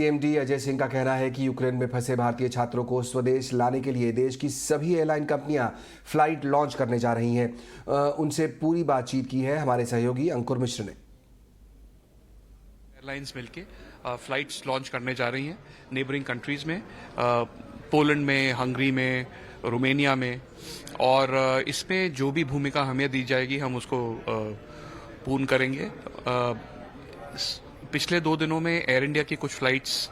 MD Ajay Singh का कहना है कि यूक्रेन में फंसे भारतीय छात्रों को स्वदेश लाने के लिए देश की सभी एयरलाइन कंपनियां फ्लाइट लॉन्च करने जा रही हैं। उनसे पूरी बातचीत की है हमारे सहयोगी अंकुर मिश्र ने। एयरलाइंस मिलके फ्लाइट्स लॉन्च करने जा रही हैं नेबरिंग कंट्रीज में, पोलैंड में, हंगरी में, रोमानिया में, और इसमें जो भी भूमिका हमें दी जाएगी हम उसको पूर्ण करेंगे। पिछले 2 दिनों में एयर इंडिया की कुछ फ्लाइट्स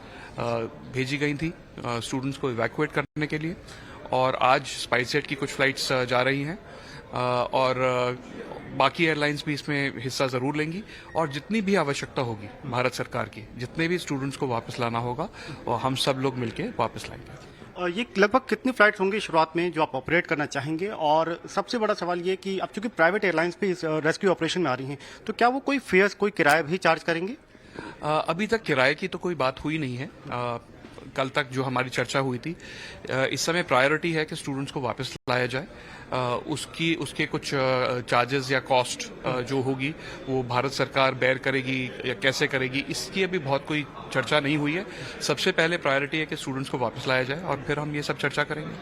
भेजी गई थी स्टूडेंट्स को इवैक्यूएट करने के लिए, और आज स्पाइसजेट की कुछ फ्लाइट्स जा रही हैं, और बाकी एयरलाइंस भी इसमें हिस्सा जरूर लेंगी। और जितनी भी आवश्यकता होगी भारत सरकार की, जितने भी स्टूडेंट्स को वापस लाना होगा वो हम सब लोग मिलकर वापस लाएंगे। ये लगभग कितनी फ्लाइट्स होंगी शुरुआत में जो आप ऑपरेट करना चाहेंगे? और सबसे बड़ा सवाल ये कि अब चूंकि प्राइवेट एयरलाइंस भी इस रेस्क्यू ऑपरेशन में आ रही हैं, तो क्या वो कोई फेयर्स, कोई किराया भी चार्ज करेंगे? अभी तक किराए की तो कोई बात हुई नहीं है। कल तक जो हमारी चर्चा हुई थी, इस समय प्रायोरिटी है कि स्टूडेंट्स को वापस लाया जाए। उसके कुछ चार्जेस या कॉस्ट जो होगी वो भारत सरकार बेयर करेगी या कैसे करेगी, इसकी अभी बहुत कोई चर्चा नहीं हुई है। सबसे पहले प्रायोरिटी है कि स्टूडेंट्स को वापस लाया जाए और फिर हम ये सब चर्चा करेंगे।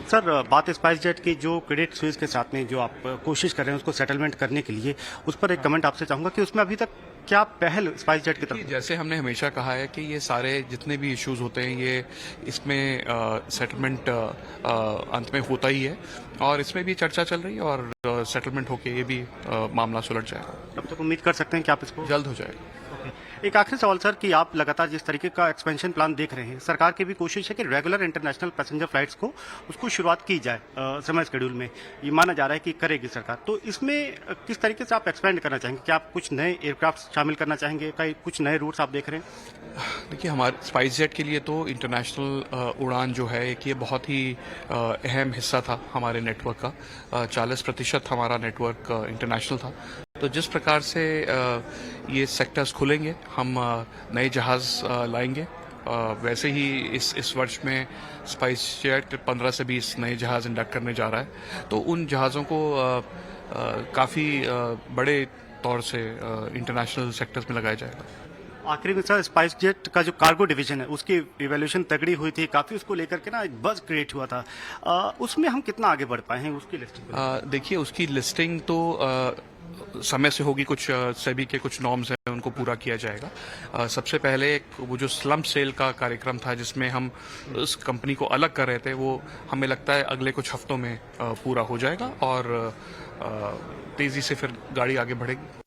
सर, बात स्पाइसजेट की जो क्रेडिट स्विस के साथ में जो आप कोशिश कर रहे हैं उसको सेटलमेंट करने के लिए, उस पर एक कमेंट आपसे चाहूंगा कि उसमें अभी तक क्या पहल स्पाइसजेट की तरफ? जैसे हमने हमेशा कहा है कि ये सारे जितने भी इश्यूज होते हैं ये इसमें सेटलमेंट अंत में होता ही है, और इसमें भी चर्चा चल रही है, और सेटलमेंट होके ये भी मामला सुलझ जाएगा। तब तक उम्मीद कर सकते हैं कि आप इसको जल्द हो जाएगा। एक आखिरी सवाल सर, कि आप लगातार जिस तरीके का एक्सपेंशन प्लान देख रहे हैं, सरकार की भी कोशिश है कि रेगुलर इंटरनेशनल पैसेंजर फ्लाइट्स को उसको शुरुआत की जाए समय शेड्यूल में, ये माना जा रहा है कि करेगी सरकार। तो इसमें किस तरीके से आप एक्सपेंड करना चाहेंगे? क्या आप कुछ नए एयरक्राफ्ट शामिल करना चाहेंगे? कई कुछ नए रूट्स आप देख रहे हैं? देखिए, हमारे स्पाइसजेट के लिए तो इंटरनेशनल उड़ान जो है कि ये बहुत ही अहम हिस्सा था हमारे नेटवर्क का। 40% हमारा नेटवर्क इंटरनेशनल था। तो जिस प्रकार से ये सेक्टर्स खुलेंगे, हम नए जहाज लाएंगे। वैसे ही इस वर्ष में स्पाइसजेट 15 से 20 नए जहाज इंडक्ट करने जा रहा है, तो उन जहाज़ों को काफ़ी बड़े तौर से इंटरनेशनल सेक्टर्स में लगाया जाएगा। आखिरी में सर, स्पाइसजेट का जो कार्गो डिवीजन है उसकी इवैल्यूएशन तगड़ी हुई थी, काफी उसको लेकर के ना एक बज़ क्रिएट हुआ था। उसमें हम कितना आगे बढ़ पाए हैं उसकी लिस्टिंग? देखिए, उसकी लिस्टिंग तो समय से होगी। कुछ सेबी के कुछ नॉर्म्स हैं, उनको पूरा किया जाएगा। सबसे पहले वो जो स्लम्प सेल का कार्यक्रम था जिसमें हम उस कंपनी को अलग कर रहे थे, वो हमें लगता है अगले कुछ हफ्तों में पूरा हो जाएगा, और तेजी से फिर गाड़ी आगे बढ़ेगी।